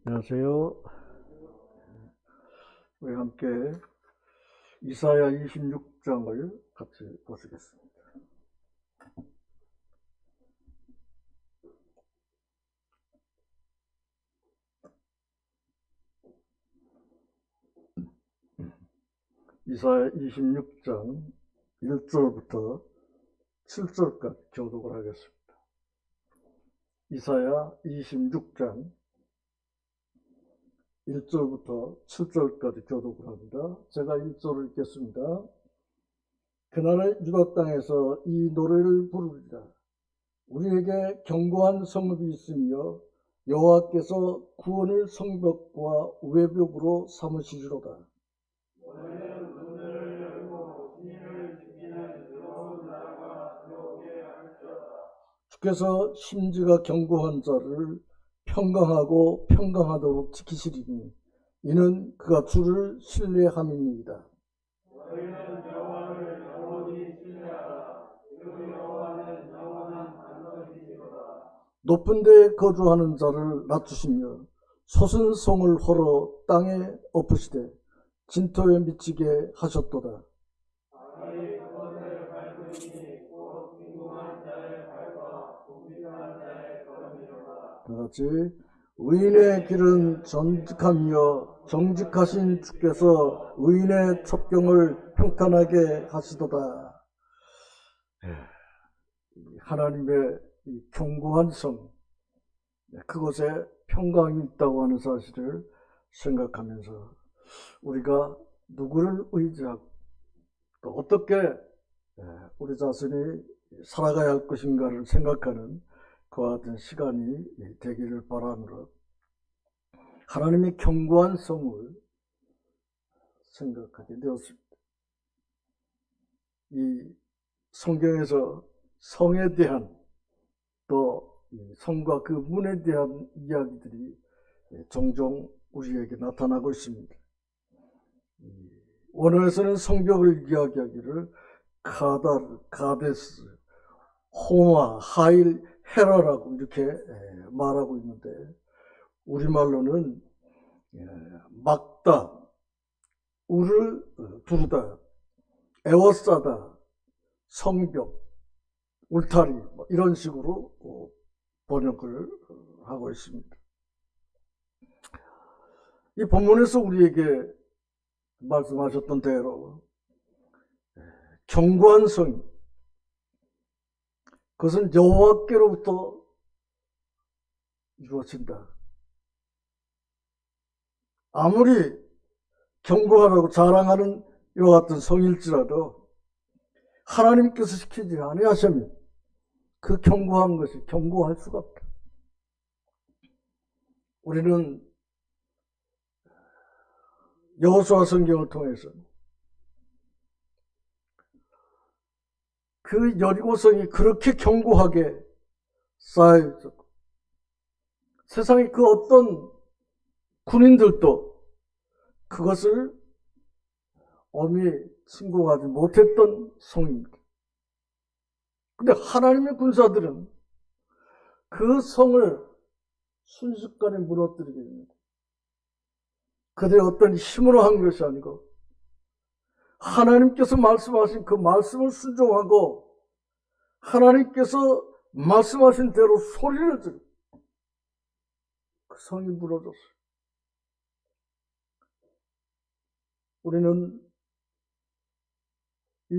안녕하세요. 우리 함께 이사야 26장을 같이 보시겠습니다. 이사야 26장 1절부터 7절까지 교독을 하겠습니다. 이사야 26장 1절부터 7절까지 교독을 합니다. 제가 1절을 읽겠습니다. 그날의 유다 땅에서 이 노래를 부르리라. 우리에게 견고한 성읍이 있으며 여호와께서 구원을 성벽과 외벽으로 삼으시리로다. 주께서 심지가 견고한 자를 평강하고 평강하도록 지키시리니 이는 그가 주를 신뢰함이니이다. 높은 데에 거주하는 자를 낮추시며 솟은 성을 헐어 땅에 엎으시되 진토에 미치게 하셨도다. 다같이 의인의 길은 정직하며 정직하신 주께서 의인의 첩경을 평탄하게 하시도다. 하나님의 이 견고한 성, 그곳에 평강이 있다고 하는 사실을 생각하면서 우리가 누구를 의지하고 또 어떻게 우리 자신이 살아가야 할 것인가를 생각하는 그와 같은 시간이 되기를 바라므로 하나님의 견고한 성을 생각하게 되었습니다. 이 성경에서 성에 대한 또 성과 그 문에 대한 이야기들이 종종 우리에게 나타나고 있습니다. 원어에서는 성벽을 이야기하기를 카다르, 가데스, 호마, 하일, 헤라라고 이렇게 말하고 있는데 우리말로는 막다, 우를 두르다, 에워싸다, 성벽, 울타리 이런 식으로 번역을 하고 있습니다. 이 본문에서 우리에게 말씀하셨던 대로 견고한 성, 그것은 여호와께로부터 이루어진다. 아무리 견고하다고 자랑하는 이와 같은 성일지라도 하나님께서 시키지 아니하시면 그 견고한 것이 견고할 수가 없다. 우리는 여호수아 성경을 통해서 그 여리고성이 그렇게 견고하게 쌓여 있었고 세상의 그 어떤 군인들도 그것을 엄히 침공하지 못했던 성입니다. 근데 하나님의 군사들은 그 성을 순식간에 무너뜨리게 됩니다. 그들의 어떤 힘으로 한 것이 아니고 하나님께서 말씀하신 그 말씀을 순종하고 하나님께서 말씀하신 대로 소리를 지르고 그 성이 무너졌어요. 우리는 이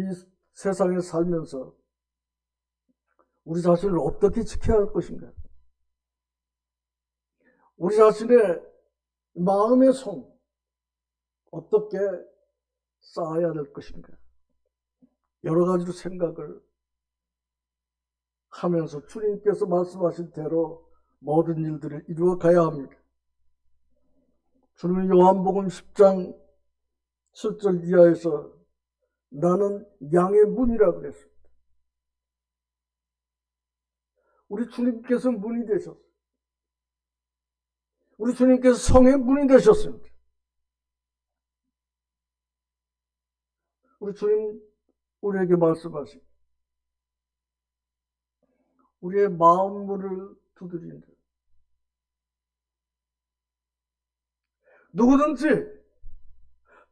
세상에 살면서 우리 자신을 어떻게 지켜야 할 것인가? 우리 자신의 마음의 성 어떻게 쌓아야 될 것인가? 여러 가지로 생각을 하면서 주님께서 말씀하신 대로 모든 일들을 이루어 가야 합니다. 주님은 요한복음 10장 7절 이하에서 나는 양의 문이라 그랬습니다. 우리 주님께서 문이 되셨어요. 우리 주님께서 성의 문이 되셨습니다. 우리 주님 우리에게 말씀하십니다. 우리의 마음 문을 두드린다. 누구든지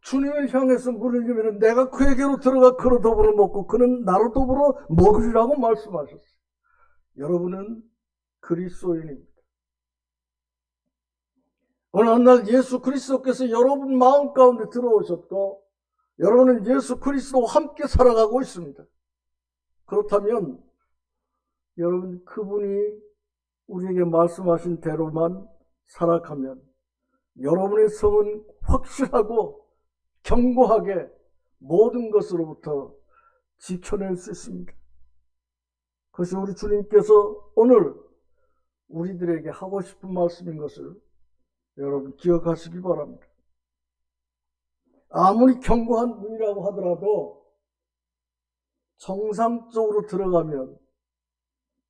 주님을 향해서 물을 주면 내가 그에게로 들어가 그로 더불어 먹고 그는 나로 더불어 먹으리라고 말씀하셨어요. 여러분은 그리스도인입니다. 어느 날 예수 그리스도께서 여러분 마음 가운데 들어오셨고 여러분은 예수 그리스도와 함께 살아가고 있습니다. 그렇다면 여러분 그분이 우리에게 말씀하신 대로만 살아가면 여러분의 성은 확실하고 견고하게 모든 것으로부터 지켜낼 수 있습니다. 그것이 우리 주님께서 오늘 우리들에게 하고 싶은 말씀인 것을 여러분 기억하시기 바랍니다. 아무리 견고한 문이라고 하더라도 정상적으로 들어가면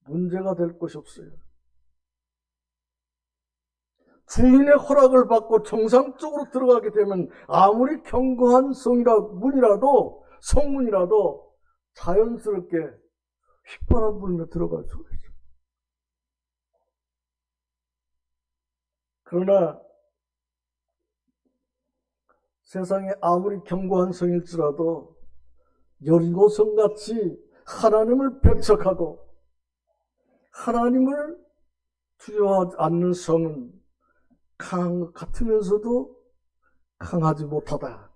문제가 될 것이 없어요. 주인의 허락을 받고 정상적으로 들어가게 되면 아무리 견고한 문이라도 성문이라도 자연스럽게 휘바람 불며 들어갈 수가 있어요. 그러나 세상에 아무리 견고한 성일지라도 여리고성같이 하나님을 배척하고 하나님을 두려워하지 않는 성은 강한 것 같으면서도 강하지 못하다.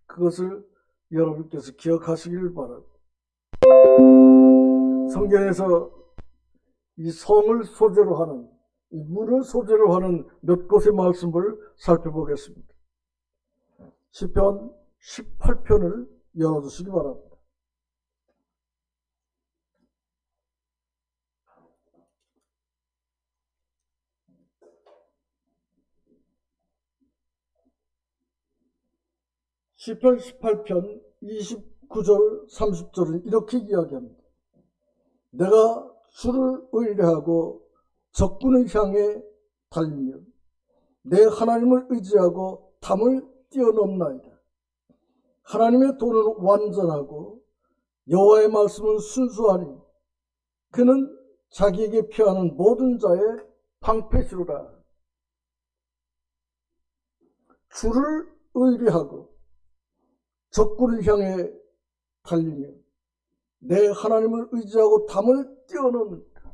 그것을 여러분께서 기억하시길 바랍니다. 성경에서 이 성을 소재로 하는, 이 문을 소재로 하는 몇 곳의 말씀을 살펴보겠습니다. 시편 18편을 열어주시기 바랍니다. 시편 18편 29절 30절은 이렇게 이야기합니다. 내가 주를 의뢰하고 적군을 향해 달리며 내 하나님을 의지하고 담을 뛰어넘나이다. 하나님의 도는 완전하고 여호와의 말씀은 순수하니 그는 자기에게 피하는 모든 자의 방패시로다. 주를 의뢰하고 적군을 향해 달리며 내 하나님을 의지하고 담을 뛰어넘는다.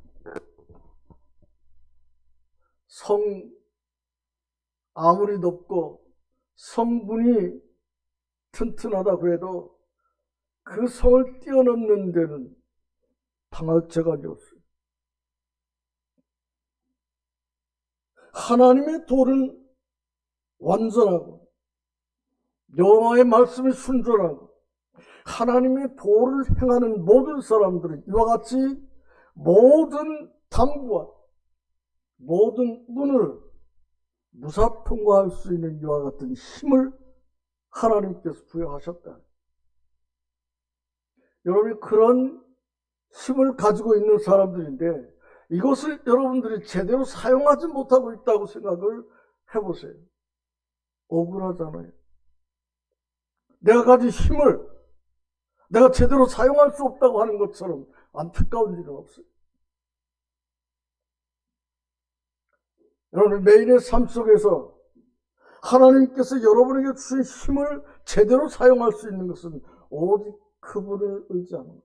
성 아무리 높고 성문이 튼튼하다고 해도 그 성을 뛰어넘는 데는 당할 재간이 없어요. 하나님의 도는 완전하고 여호와의 말씀이 순전하고 하나님의 도를 행하는 모든 사람들은 이와 같이 모든 담과 모든 문을 무사 통과할 수 있는 이와 같은 힘을 하나님께서 부여하셨다. 여러분이 그런 힘을 가지고 있는 사람들인데 이것을 여러분들이 제대로 사용하지 못하고 있다고 생각을 해보세요. 억울하잖아요. 내가 가진 힘을 내가 제대로 사용할 수 없다고 하는 것처럼 안타까운 일은 없어요. 여러분 매일의 삶 속에서 하나님께서 여러분에게 주신 힘을 제대로 사용할 수 있는 것은 오직 그분을 의지하는 거예요.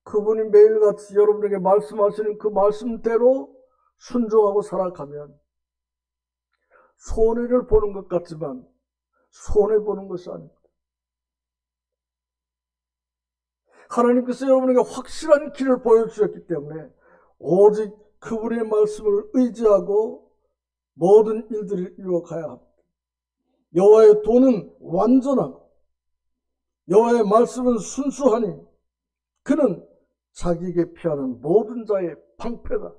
그분이 매일같이 여러분에게 말씀하시는 그 말씀대로 순종하고 살아가면 손해를 보는 것 같지만 손해보는 것이 아닙니다. 하나님께서 여러분에게 확실한 길을 보여주셨기 때문에 오직 그분의 말씀을 의지하고 모든 일들을 이루어가야 합니다. 여호와의 도는 완전하고 여호와의 말씀은 순수하니 그는 자기에게 피하는 모든 자의 방패다.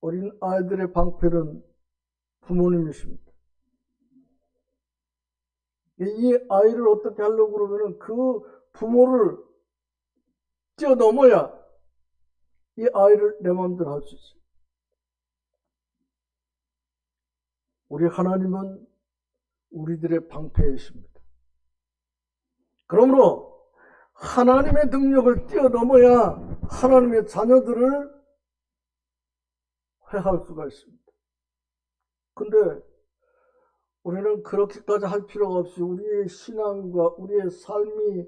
어린 아이들의 방패는 부모님이십니다. 이 아이를 어떻게 하려고 그러면 그 부모를 뛰어넘어야 이 아이를 내 마음대로 할 수 있어요. 우리 하나님은 우리들의 방패이십니다. 그러므로 하나님의 능력을 뛰어넘어야 하나님의 자녀들을 할 수가 있습니다. 근데 우리는 그렇게까지 할 필요가 없이 우리의 신앙과 우리의 삶이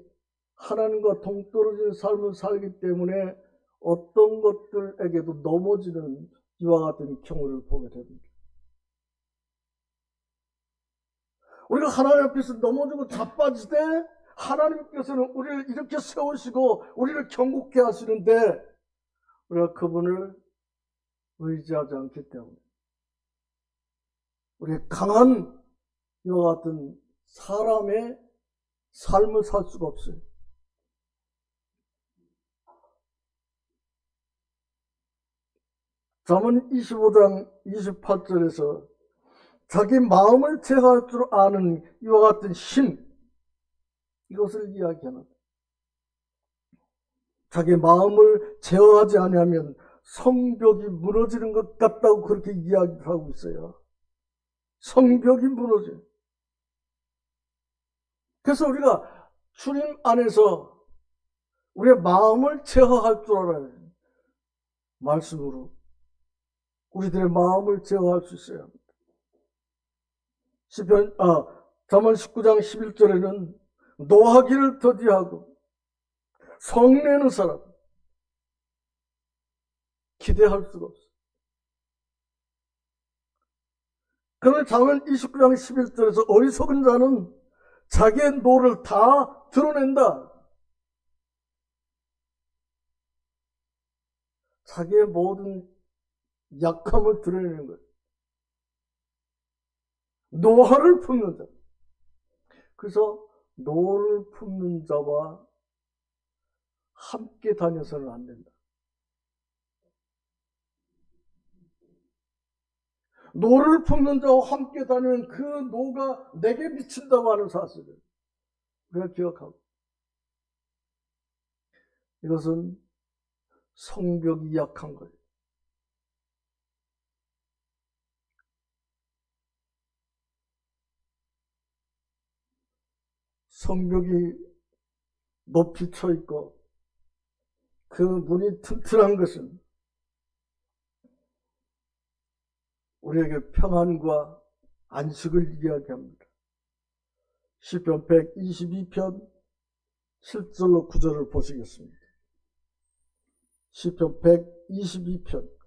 하나님과 동떨어진 삶을 살기 때문에 어떤 것들에게도 넘어지는 이와 같은 경우를 보게 됩니다. 우리가 하나님 앞에서 넘어지고 자빠지되 하나님께서는 우리를 이렇게 세우시고 우리를 경고케 하시는데 우리가 그분을 의지하지 않기 때문에 우리의 강한 이와 같은 사람의 삶을 살 수가 없어요. 잠언 25장 28절에서 자기 마음을 제어할 줄 아는 이와 같은 힘, 이것을 이야기하는, 자기 마음을 제어하지 아니하면 성벽이 무너지는 것 같다고 그렇게 이야기를 하고 있어요. 성벽이 무너져요. 그래서 우리가 주님 안에서 우리의 마음을 제어할 줄 알아요. 말씀으로 우리들의 마음을 제어할 수 있어야 합니다. 잠언 19장 11절에는 노하기를 더디하고 성내는 사람 기대할 수가 없어요. 그러면 잠언 29장 11절에서 어리석은 자는 자기의 노를 다 드러낸다. 자기의 모든 약함을 드러내는 거예요. 노화를 품는 자. 그래서 노를 품는 자와 함께 다녀서는 안 된다. 노를 품는 자와 함께 다니면 그 노가 내게 미친다고 하는 사실을 우리가 기억하고, 이것은 성벽이 약한 거예요. 성벽이 높이 쳐 있고 그 문이 튼튼한 것은 우리에게 평안과 안식을 이야기합니다. 시편 122편 7절로 9절을 보시겠습니다. 시편 122편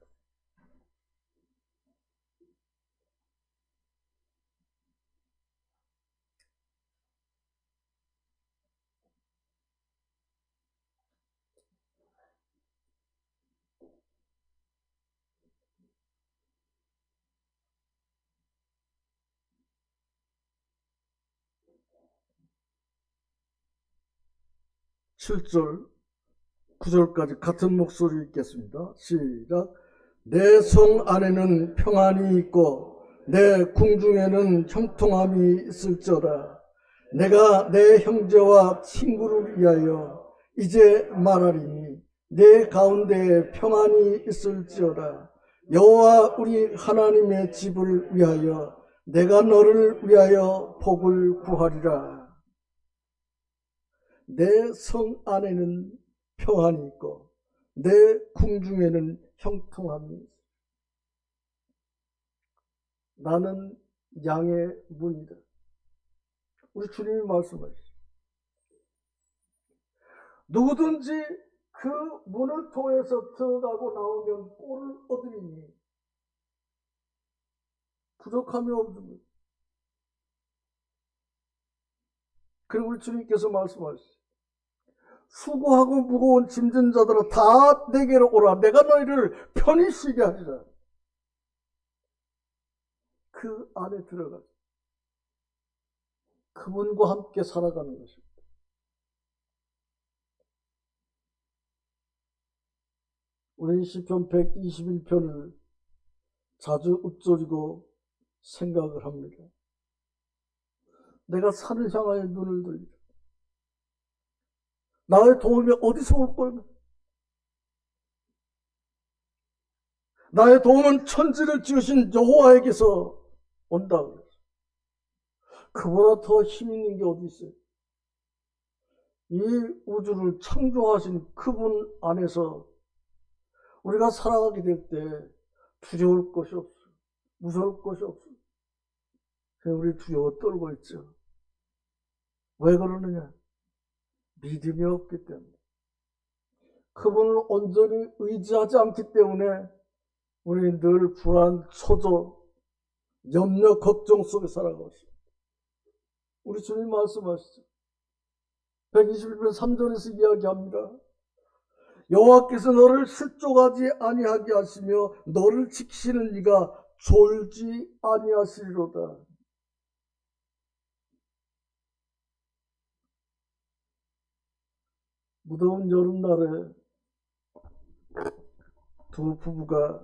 7절 9절까지 같은 목소리 읽겠습니다. 시작. 내 성 안에는 평안이 있고 내 궁중에는 형통함이 있을지어다. 내가 내 형제와 친구를 위하여 이제 말하리니 내 가운데에 평안이 있을지어다. 여호와 우리 하나님의 집을 위하여 내가 너를 위하여 복을 구하리라. 내 성 안에는 평안이 있고 내 궁중에는 형통함이 있어. 나는 양의 문이다. 우리 주님이 말씀하셨어요. 누구든지 그 문을 통해서 들어가고 나오면 꼴을 얻으리니 부족함이 없습니다. 그리고 우리 주님께서 말씀하셨어요. 수고하고 무거운 짐진 자들아 다 내게로 오라. 내가 너희를 편히 쉬게 하리라. 그 안에 들어가서 그분과 함께 살아가는 것입니다. 우리는 시편 121편을 자주 읊조리고 생각을 합니다. 내가 산을 향하여 눈을 돌리라. 나의 도움이 어디서 올 걸까? 나의 도움은 천지를 지으신 여호와에게서 온다 그랬어요. 그보다 더 힘 있는 게 어디 있어요? 이 우주를 창조하신 그분 안에서 우리가 살아가게 될 때 두려울 것이 없어. 무서울 것이 없어. 우리 두려워 떨고 있죠. 왜 그러느냐? 믿음이 없기 때문에. 그분을 온전히 의지하지 않기 때문에 우리는 늘 불안, 초조, 염려, 걱정 속에 살아가고 있습니다. 우리 주님 말씀하시죠. 121편 3절에서 이야기합니다. 여호와께서 너를 실족하지 아니하게 하시며 너를 지키시는 이가 졸지 아니하시리로다. 무더운 여름날에 두 부부가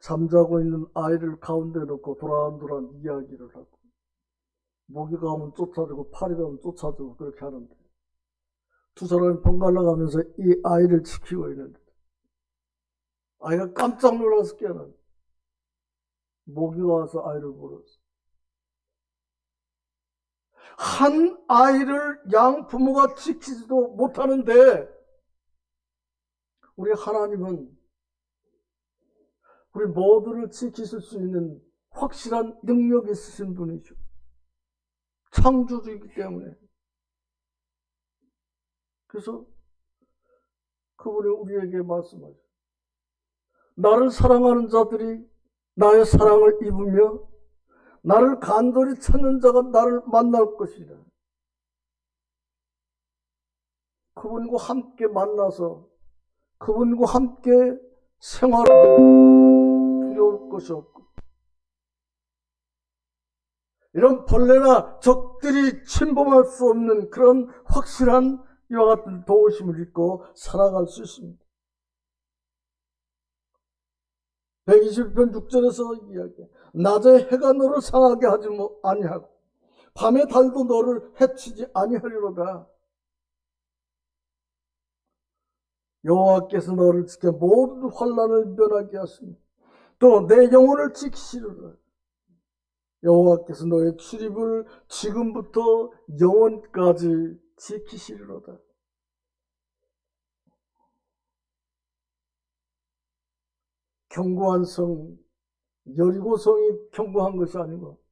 잠자고 있는 아이를 가운데 놓고 도란도란 이야기를 하고, 목이 가면 쫓아주고 팔이 가면 쫓아주고 그렇게 하는데, 두 사람이 번갈아 가면서 이 아이를 지키고 있는데 아이가 깜짝 놀라서 깨어난, 모기가 와서 아이를 물었어. 한 아이를 양 부모가 지키지도 못하는데 우리 하나님은 우리 모두를 지키실 수 있는 확실한 능력이 있으신 분이죠. 창조주이기 때문에. 그래서 그분이 우리에게 말씀하죠. 나를 사랑하는 자들이 나의 사랑을 입으며 나를 간절히 찾는 자가 나를 만날 것이다. 그분과 함께 만나서 그분과 함께 생활하면 두려울 것이 없고, 이런 벌레나 적들이 침범할 수 없는 그런 확실한 이와 같은 도우심을 입고 살아갈 수 있습니다. 120편 6절에서 이야기해. 낮에 해가 너를 상하게 하지 아니하고 밤에 달도 너를 해치지 아니하리로다. 여호와께서 너를 지켜 모든 환난을 면하게 하시며 또 내 영혼을 지키시리라. 여호와께서 너의 출입을 지금부터 영원까지 지키시리로다. 견고한 성, 여리고성이 견고한 것이 아니고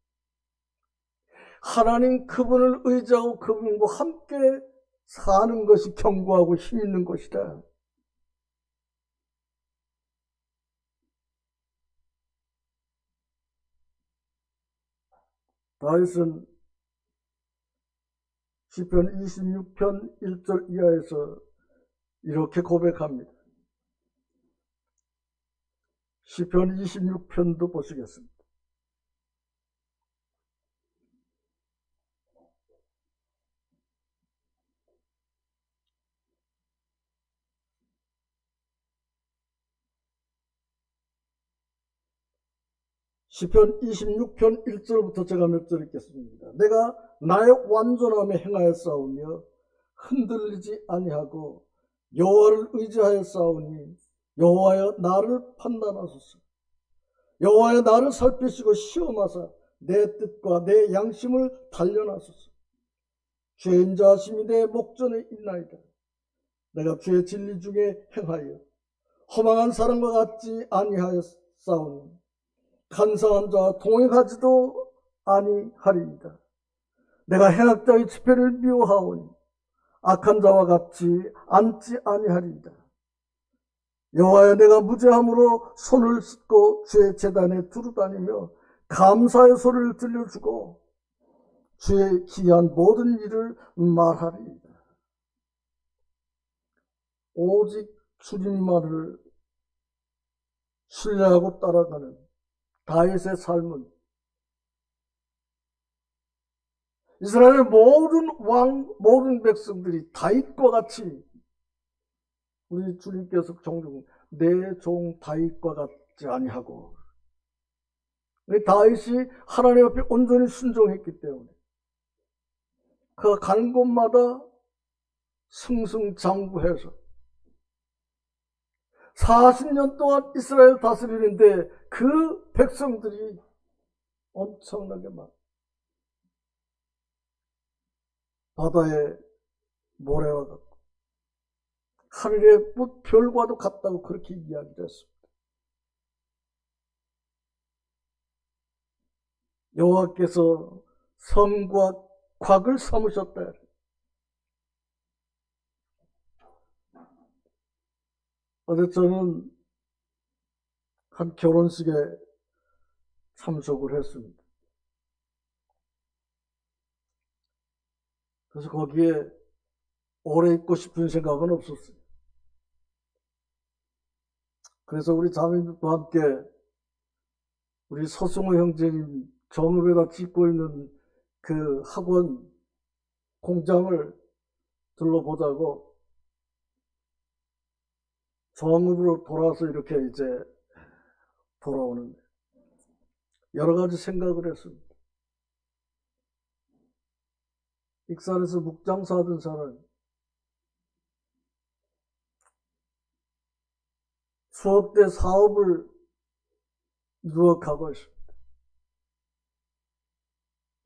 하나님 그분을 의지하고 그분과 함께 사는 것이 견고하고 힘 있는 것이다. 다윗은 시편 26편 1절 이하에서 이렇게 고백합니다. 시편 26편도 보시겠습니다. 시편 26편 1절부터 제가 몇 절 읽겠습니다. 내가 나의 완전함에 행하였사오며 흔들리지 아니하고 여호와를 의지하여 싸우니 여호와여 나를 판단하소서. 여호와여 나를 살피시고 시험하사 내 뜻과 내 양심을 단련하소서. 주의 인자하심이 내 목전에 있나이다. 내가 주의 진리 중에 행하여 허망한 사람과 같지 아니하였사오니 간사한 자와 동행하지도 아니하리이다. 내가 행악자의 집회를 미워하오니 악한 자와 같이 앉지 아니하리이다. 여호와여 내가 무죄함으로 손을 씻고 주의 제단에 두루다니며 감사의 소리를 들려주고 주의 기이한 모든 일을 말하리이다. 오직 주님만을 신뢰하고 따라가는 다윗의 삶은 이스라엘의 모든 왕, 모든 백성들이 다윗과 같이, 우리 주님께서 종종 내 종 다윗과 같지 아니하고, 다윗이 하나님 앞에 온전히 순종했기 때문에 그가 가는 곳마다 승승장구해서 40년 동안 이스라엘 다스리는데 그 백성들이 엄청나게 많아. 바다의 모래와 같고 하늘의 별과도 같다고 그렇게 이야기를 했습니다. 여호와께서 성과 곽을 삼으셨다. 어제 저는 한 결혼식에 참석을 했습니다. 그래서 거기에 오래 있고 싶은 생각은 없었어요. 그래서 우리 자매님과 함께 우리 서승호 형제님 정읍에다 짓고 있는 그 학원 공장을 둘러보자고 정읍으로 돌아서 이렇게 이제 돌아오는데 여러 가지 생각을 했습니다. 익산에서 묵장사 하던 사람, 수억대 사업을 이루어가고 있습니다.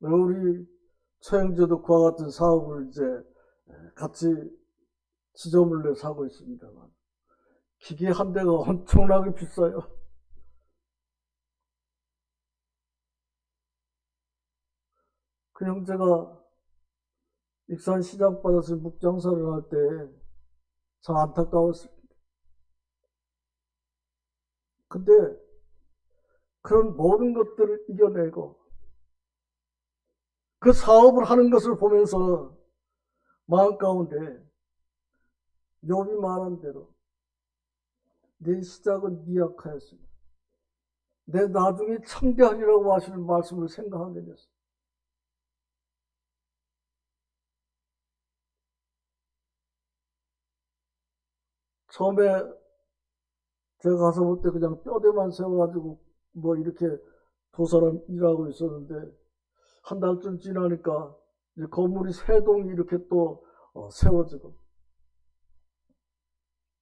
우리 최영재도 그와 같은 사업을 이제 같이 지저물려 사고 있습니다만 기계 한 대가 엄청나게 비싸요. 그 형제가 익산 시장바닥에서 묵장사를 할 때 참 안타까웠습니다. 근데 그런 모든 것들을 이겨내고 그 사업을 하는 것을 보면서 마음 가운데 욥이 말한 대로 내 시작은 미약하였으며 내 나중에 창대하리라고 하시는 말씀을 생각하게 됐어요. 처음에 제가 가서 볼 때 그냥 뼈대만 세워가지고 뭐 이렇게 두 사람 일하고 있었는데 한 달쯤 지나니까 이제 건물이 세 동이 이렇게 또 세워지고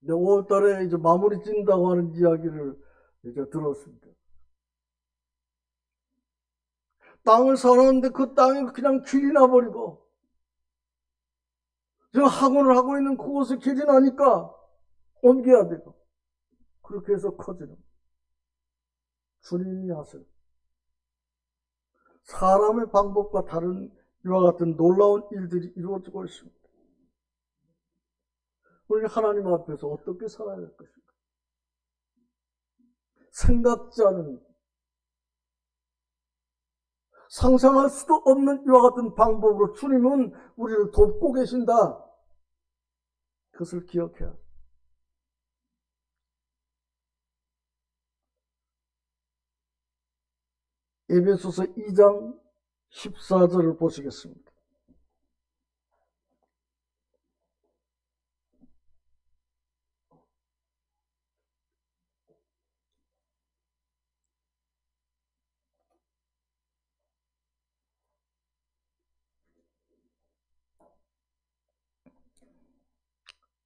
5월 달에 이제 마무리 짓는다고 하는 이야기를 이제 들었습니다. 땅을 사놨는데 그 땅이 그냥 길이 나버리고 지금 학원을 하고 있는 그곳에 길이 나니까 옮겨야 되고 그렇게 해서 커지는 주님이 하세요. 사람의 방법과 다른 이와 같은 놀라운 일들이 이루어지고 있습니다. 우리 하나님 앞에서 어떻게 살아야 할 것인가? 생각지 않은 상상할 수도 없는 이와 같은 방법으로 주님은 우리를 돕고 계신다. 그것을 기억해야 합니다. 에베소서 2장 14절을 보시겠습니다.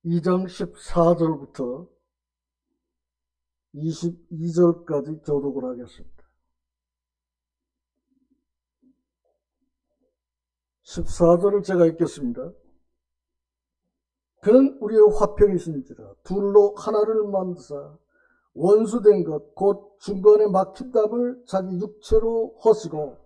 (2장 14절부터) 22절까지 교독을 하겠습니다. 14절을 제가 읽겠습니다. 그는 우리의 화평이신지라 둘로 하나를 만드사 원수된 것 곧 중간에 막힌 담을 자기 육체로 허시고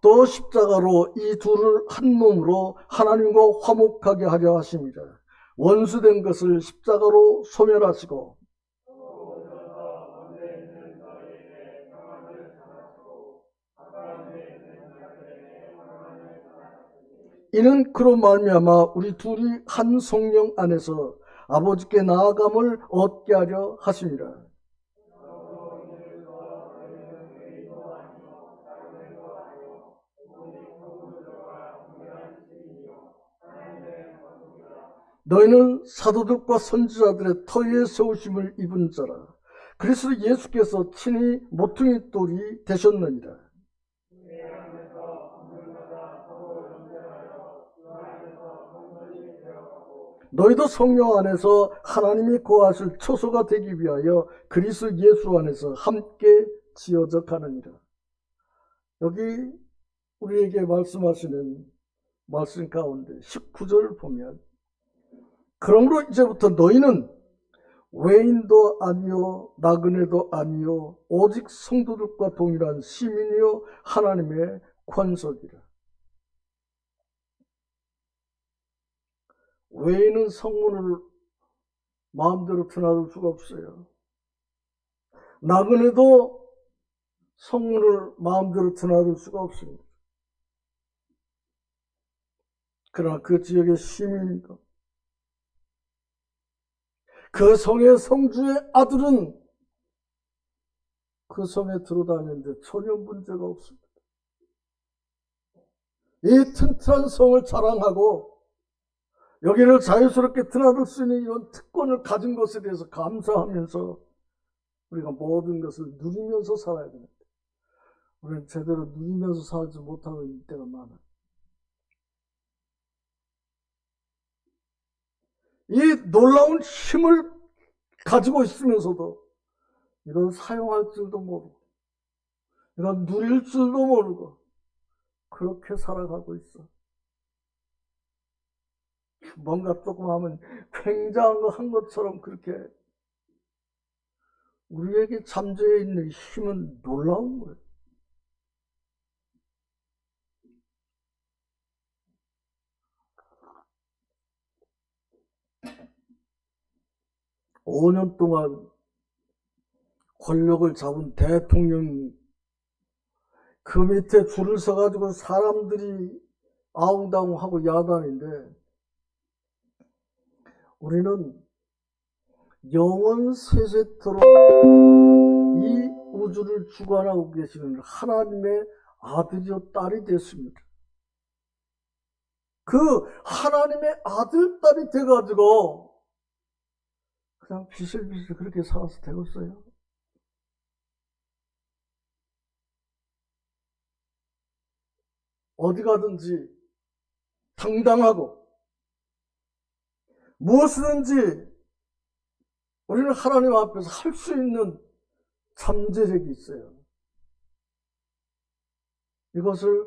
또 십자가로 이 둘을 한 몸으로 하나님과 화목하게 하려 하십니다. 원수된 것을 십자가로 소멸하시고 이는 그로 말미암아 우리 둘이 한 성령 안에서 아버지께 나아감을 얻게 하려 하십니다. 너희는 사도들과 선지자들의 터위에 세우심을 입은 자라. 그리스도 예수께서 친히 모퉁이 돌이 되셨느니라. 너희도 성령 안에서 하나님이 거하실 초소가 되기 위하여 그리스도 예수 안에서 함께 지어져 가느니라. 여기 우리에게 말씀하시는 말씀 가운데 19절을 보면, 그러므로 이제부터 너희는 외인도 아니요 나그네도 아니요 오직 성도들과 동일한 시민이요 하나님의 권속이라. 외인은 성문을 마음대로 드나들 수가 없어요. 나그네도 성문을 마음대로 드나들 수가 없습니다. 그러나 그 지역의 시민입니다. 그 성의 성주의 아들은 그 성에 들어다니는데 전혀 문제가 없습니다. 이 튼튼한 성을 자랑하고 여기를 자유스럽게 드나들 수 있는 이런 특권을 가진 것에 대해서 감사하면서 우리가 모든 것을 누리면서 살아야 됩니다. 우리는 제대로 누리면서 살지 못하고 있는 때가 많아요. 이 놀라운 힘을 가지고 있으면서도 이건 사용할 줄도 모르고 이건 누릴 줄도 모르고 그렇게 살아가고 있어. 뭔가 조금 하면 굉장한 거 한 것처럼 그렇게. 우리에게 잠재해 있는 힘은 놀라운 거예요. (5년) 동안 권력을 잡은 대통령, 그 밑에 줄을 서가지고 사람들이 아웅다웅하고 야단인데, 우리는 영원 세세토록 이 우주를 주관하고 계시는 하나님의 아들이요 딸이 됐습니다. 그 하나님의 아들 딸이 돼가지고 그냥 비실비실 그렇게 살아서 되겠어요? 어디 가든지 당당하고 무엇이든지 우리는 하나님 앞에서 할 수 있는 잠재력이 있어요. 이것을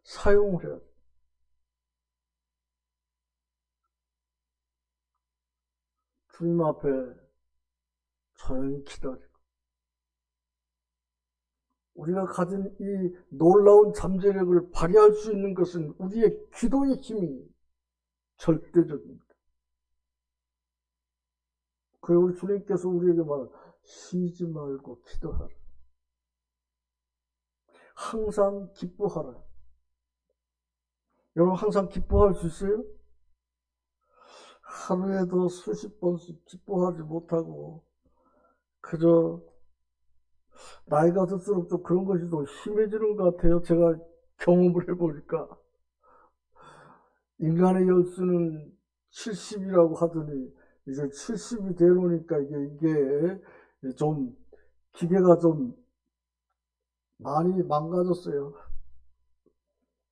사용을 해야 돼요. 주님 앞에 조용히 기다리고, 우리가 가진 이 놀라운 잠재력을 발휘할 수 있는 것은 우리의 기도의 힘이 절대적입니다. 그리고 우리 주님께서 우리에게 말하는, 쉬지 말고 기도하라. 항상 기뻐하라. 여러분 항상 기뻐할 수 있어요? 하루에도 수십 번씩 기뻐하지 못하고 그저 나이가 들수록 좀 그런 것이 더 심해지는 것 같아요. 제가 경험을 해보니까. 인간의 열수는 70이라고 하더니 이제 70이 되놓으니까 이게 좀 기계가 좀 많이 망가졌어요.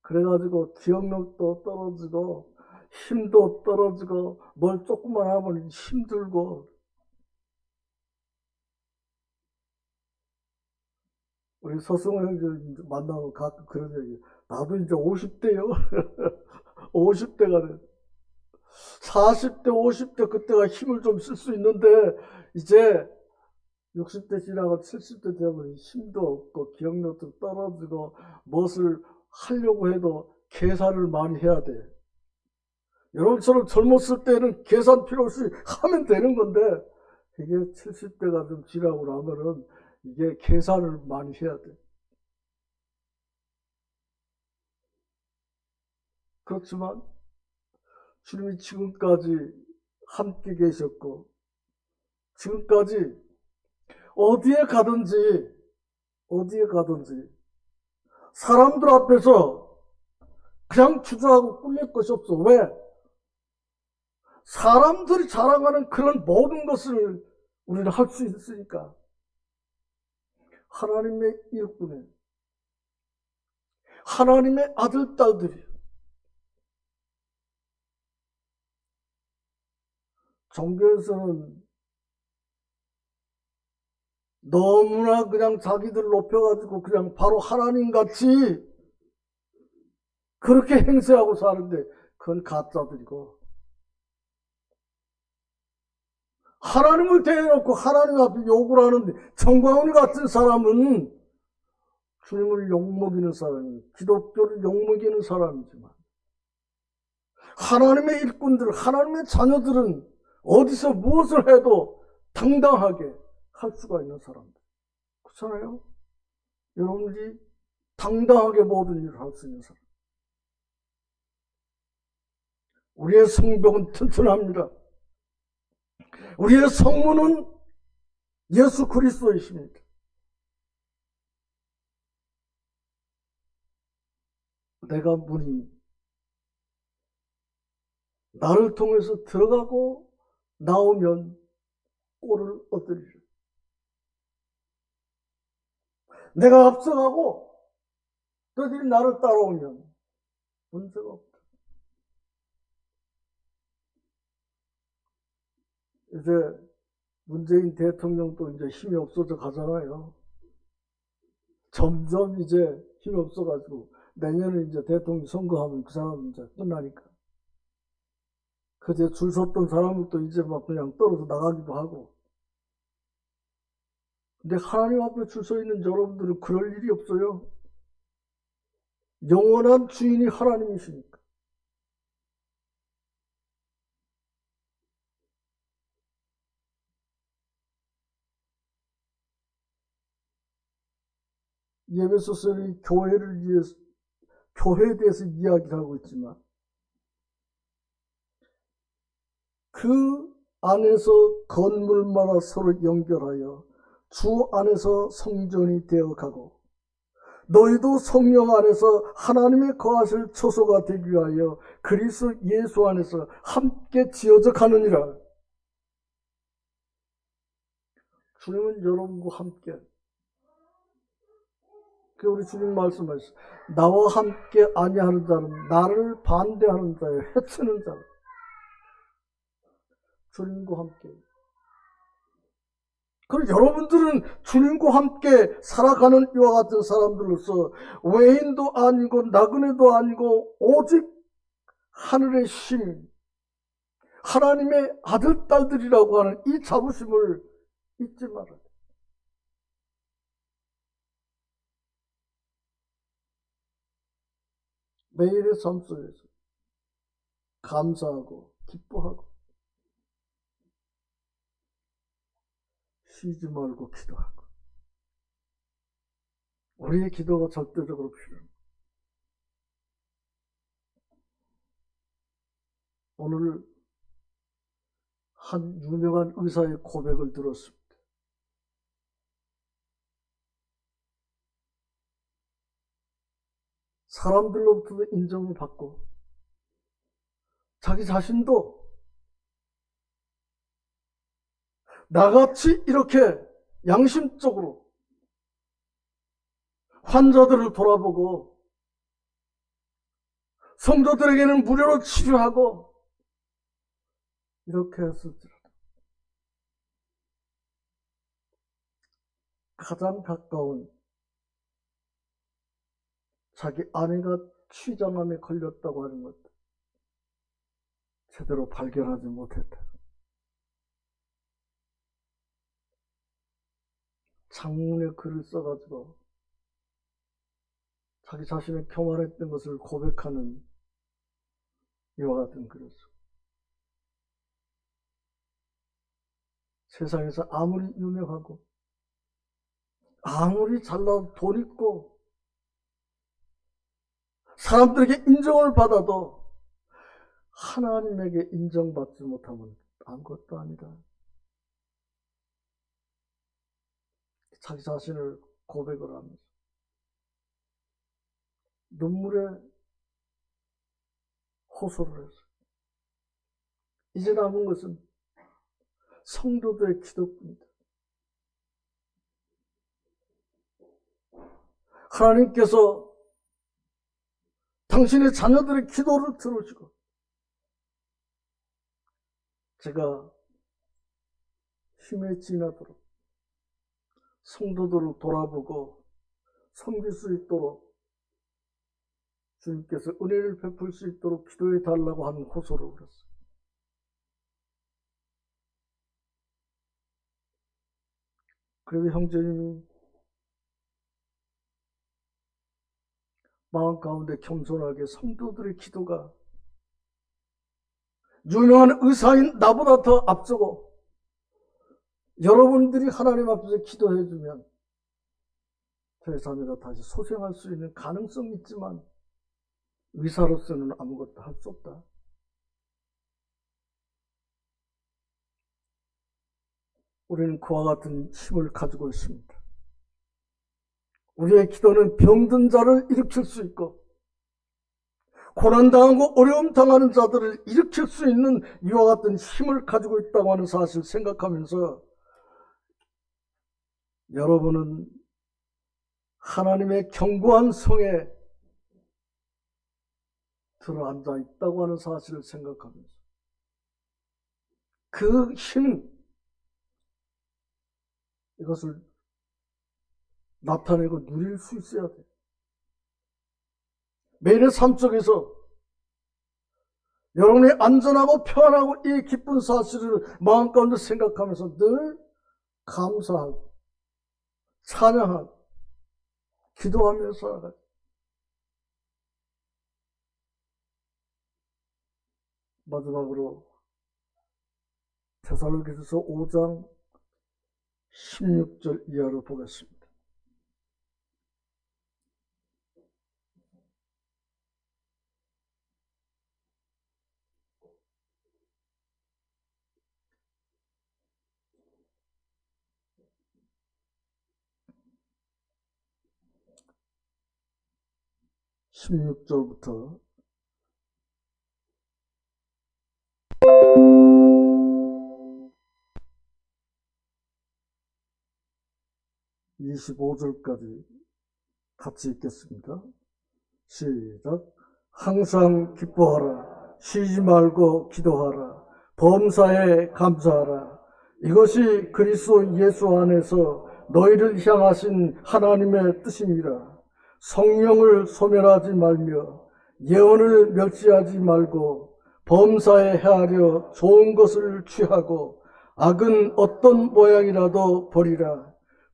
그래가지고 기억력도 떨어지고 힘도 떨어지고 뭘 조금만 하면 힘들고. 우리 서승호 형제 만나면 가끔 그런 얘기, 나도 이제 50대요 50대가 돼. 40대 50대 그때가 힘을 좀 쓸 수 있는데 이제 60대 지나고 70대 되면 힘도 없고 기억력도 떨어지고 무엇을 하려고 해도 계산을 많이 해야 돼. 여러분처럼 젊었을 때는 계산 필요 없이 하면 되는 건데 이게 70대가 좀 지나고 나면은 이게 계산을 많이 해야 돼. 그렇지만 주님이 지금까지 함께 계셨고 지금까지 어디에 가든지 사람들 앞에서 그냥 주저하고 꿀릴 것이 없어. 왜? 사람들이 자랑하는 그런 모든 것을 우리는 할 수 있으니까. 하나님의 일꾼에 하나님의 아들 딸들이 종교에서는 너무나 그냥 자기들 높여가지고 그냥 바로 하나님같이 그렇게 행세하고 사는데 그건 가짜들이고, 하나님을 대해놓고 하나님 앞에 욕을 하는데 정광훈 같은 사람은 주님을 욕먹이는 사람이에요. 기독교를 욕먹이는 사람이지만 하나님의 일꾼들, 하나님의 자녀들은 어디서 무엇을 해도 당당하게 할 수가 있는 사람들. 그렇잖아요? 여러분들이 당당하게 모든 일을 할 수 있는 사람. 우리의 성벽은 튼튼합니다. 우리의 성문은 예수 그리스도이십니다. 내가 문이 나를 통해서 들어가고 나오면 꼴을 얻으리라. 내가 앞서가고 너희들이 나를 따라오면 문제가 없다. 이제 문재인 대통령도 이제 힘이 없어져 가잖아요. 점점 이제 힘이 없어가지고 내년에 이제 대통령 선거하면 그 사람은 이제 끝나니까. 그제 줄 섰던 사람들도 이제 막 그냥 떨어져 나가기도 하고. 근데 하나님 앞에 줄 서 있는 여러분들은 그럴 일이 없어요. 영원한 주인이 하나님이시니까. 예배소설이 교회에 대해서 이야기를 하고 있지만 그 안에서 건물마다 서로 연결하여 주 안에서 성전이 되어가고 너희도 성령 안에서 하나님의 거하실 처소가 되기 위하여 그리스도 예수 안에서 함께 지어져 가느니라. 주님은 여러분과 함께. 그 우리 주님 말씀하셨어요. 나와 함께 아니하는 자는 나를 반대하는 자예요. 해치는 자. 주님과 함께. 그럼 여러분들은 주님과 함께 살아가는 이와 같은 사람들로서 외인도 아니고 나그네도 아니고 오직 하늘의 신, 하나님의 아들, 딸들이라고 하는 이 자부심을 잊지 말아야 돼. 매일의 삶 속에서 감사하고 기뻐하고 쉬지 말고 기도하고. 우리의 기도가 절대적으로 필요합니다. 오늘 한 유명한 의사의 고백을 들었습니다. 사람들로부터 인정을 받고 자기 자신도 나같이 이렇게 양심적으로 환자들을 돌아보고 성도들에게는 무료로 치료하고 이렇게 했을지라도 가장 가까운 자기 아내가 췌장암에 걸렸다고 하는 것도 제대로 발견하지 못했다. 장문의 글을 써가지고 자기 자신의 교만했던 것을 고백하는 이와 같은 글을 쓰고 세상에서 아무리 유명하고 아무리 잘나서 돈 있고 사람들에게 인정을 받아도 하나님에게 인정받지 못하면 아무것도 아니다. 자기 자신을 고백을 하면서 눈물에 호소를 했어요. 이제 남은 것은 성도들의 기도뿐이다. 하나님께서 당신의 자녀들의 기도를 들으시고 제가 힘에 지나도록 성도들을 돌아보고 섬길 수 있도록 주님께서 은혜를 베풀 수 있도록 기도해 달라고 하는 호소를 그렸어요. 그래도 형제님이 마음 가운데 겸손하게 성도들의 기도가 유명한 의사인 나보다 더 앞서고 여러분들이 하나님 앞에서 기도해 주면 저희 자매가 다시 소생할 수 있는 가능성이 있지만 의사로서는 아무것도 할 수 없다. 우리는 그와 같은 힘을 가지고 있습니다. 우리의 기도는 병든 자를 일으킬 수 있고 고난당하고 어려움 당하는 자들을 일으킬 수 있는 이와 같은 힘을 가지고 있다고 하는 사실을 생각하면서 여러분은 하나님의 견고한 성에 들어앉아 있다고 하는 사실을 생각하면서 그 힘, 이것을 나타내고 누릴 수 있어야 돼. 매일의 삶 속에서 여러분이 안전하고 평안하고 이 기쁜 사실을 마음 가운데 생각하면서 늘 감사하고 찬양하고 기도하며 살아가죠. 마지막으로 데살로니가서 5장 16절 이하를 보겠습니다. (16절부터) 25절까지 같이 읽겠습니다. 시작. 항상 기뻐하라. 쉬지 말고 기도하라. 범사에 감사하라. 이것이 그리스도 예수 안에서 너희를 향하신 하나님의 뜻입니다. 성령을 소멸하지 말며 예언을 멸시하지 말고 범사에 헤아려 좋은 것을 취하고 악은 어떤 모양이라도 버리라.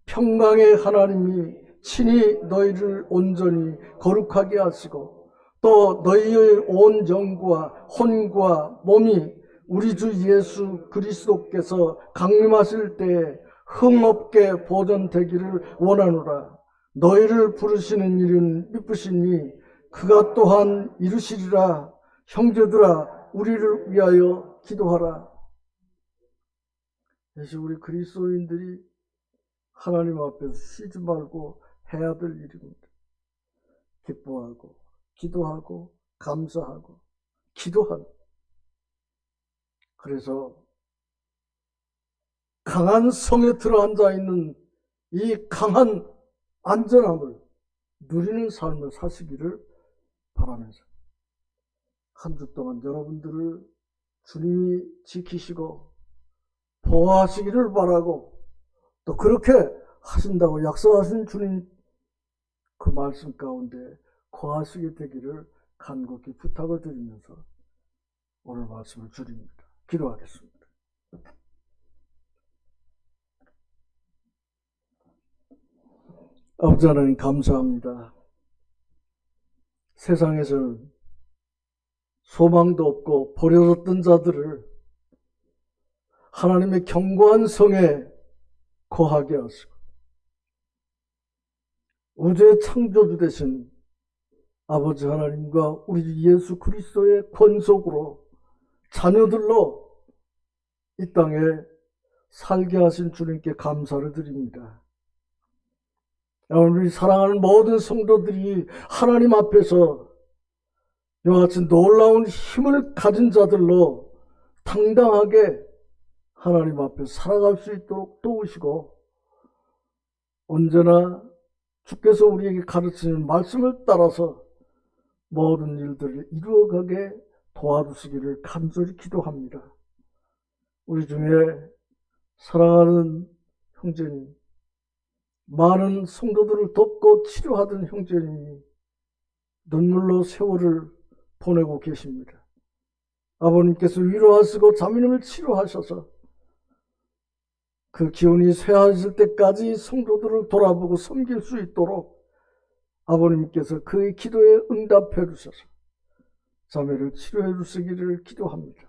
평강의 하나님이 친히 너희를 온전히 거룩하게 하시고 또 너희의 온 영과 혼과 몸이 우리 주 예수 그리스도께서 강림하실 때에 흠없게 보존되기를 원하노라. 너희를 부르시는 일은 미쁘시니 그가 또한 이루시리라. 형제들아, 우리를 위하여 기도하라. 그래서 우리 그리스도인들이 하나님 앞에서 쉬지 말고 해야 될 일입니다. 기뻐하고 기도하고 감사하고 기도하는. 그래서 강한 성에 들어앉아 있는 이 강한 안전함을 누리는 삶을 사시기를 바라면서 한 주 동안 여러분들을 주님이 지키시고 보호하시기를 바라고 또 그렇게 하신다고 약속하신 주님 그 말씀 가운데 거하시게 되기를 간곡히 부탁을 드리면서 오늘 말씀을 줄입니다. 기도하겠습니다. 아버지 하나님 감사합니다. 세상에서는 소망도 없고 버려졌던 자들을 하나님의 견고한 성에 거하게 하시고 우주의 창조주 되신 아버지 하나님과 우리 예수 그리스도의 권속으로 자녀들로 이 땅에 살게 하신 주님께 감사를 드립니다. 우리 사랑하는 모든 성도들이 하나님 앞에서 이와 같이 놀라운 힘을 가진 자들로 당당하게 하나님 앞에 살아갈 수 있도록 도우시고 언제나 주께서 우리에게 가르치는 말씀을 따라서 모든 일들을 이루어가게 도와주시기를 간절히 기도합니다. 우리 중에 사랑하는 형제님, 많은 성도들을 돕고 치료하던 형제님이 눈물로 세월을 보내고 계십니다. 아버님께서 위로하시고 자매님을 치료하셔서 그 기운이 쇠하실 때까지 성도들을 돌아보고 섬길 수 있도록 아버님께서 그의 기도에 응답해 주셔서 자매를 치료해 주시기를 기도합니다.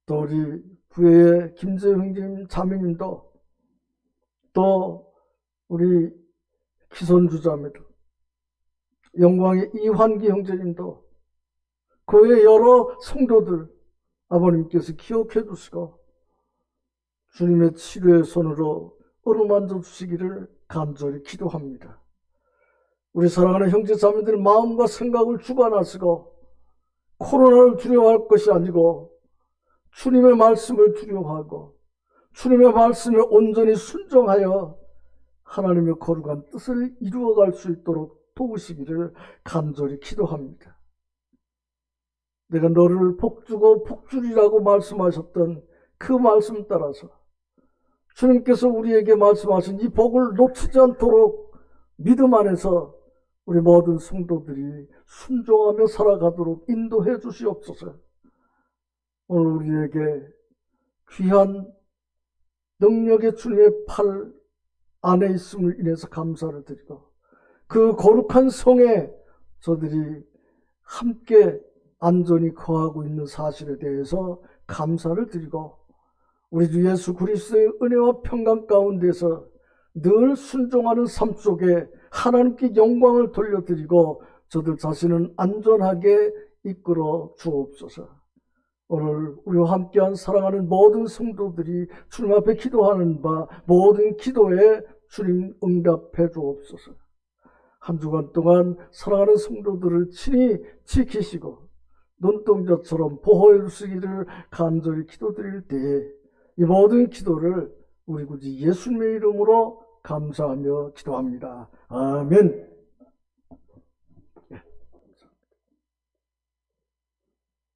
또 우리 부회의 김재형 형님 자매님도 또 우리 기선주 자매도 영광의 이환기 형제님도 그 외 여러 성도들 아버님께서 기억해 주시고 주님의 치료의 손으로 어루만져 주시기를 간절히 기도합니다. 우리 사랑하는 형제 자매들의 마음과 생각을 주관하시고 코로나를 두려워할 것이 아니고 주님의 말씀을 두려워하고 주님의 말씀에 온전히 순종하여 하나님의 거룩한 뜻을 이루어갈 수 있도록 도우시기를 간절히 기도합니다. 내가 너를 복주고 복주리라고 말씀하셨던 그 말씀 따라서 주님께서 우리에게 말씀하신 이 복을 놓치지 않도록 믿음 안에서 우리 모든 성도들이 순종하며 살아가도록 인도해 주시옵소서. 오늘 우리에게 귀한 능력의 주님의 팔 안에 있음을 인해서 감사를 드리고 그 거룩한 성에 저들이 함께 안전히 거하고 있는 사실에 대해서 감사를 드리고 우리 주 예수 그리스도의 은혜와 평강 가운데서 늘 순종하는 삶 속에 하나님께 영광을 돌려드리고 저들 자신은 안전하게 이끌어 주옵소서. 오늘 우리와 함께한 사랑하는 모든 성도들이 주님 앞에 기도하는 바 모든 기도에 주님 응답해 주옵소서. 한 주간 동안 사랑하는 성도들을 친히 지키시고 눈동자처럼 보호해 주시기를 간절히 기도드릴 때에 이 모든 기도를 우리 구주 예수님의 이름으로 감사하며 기도합니다. 아멘.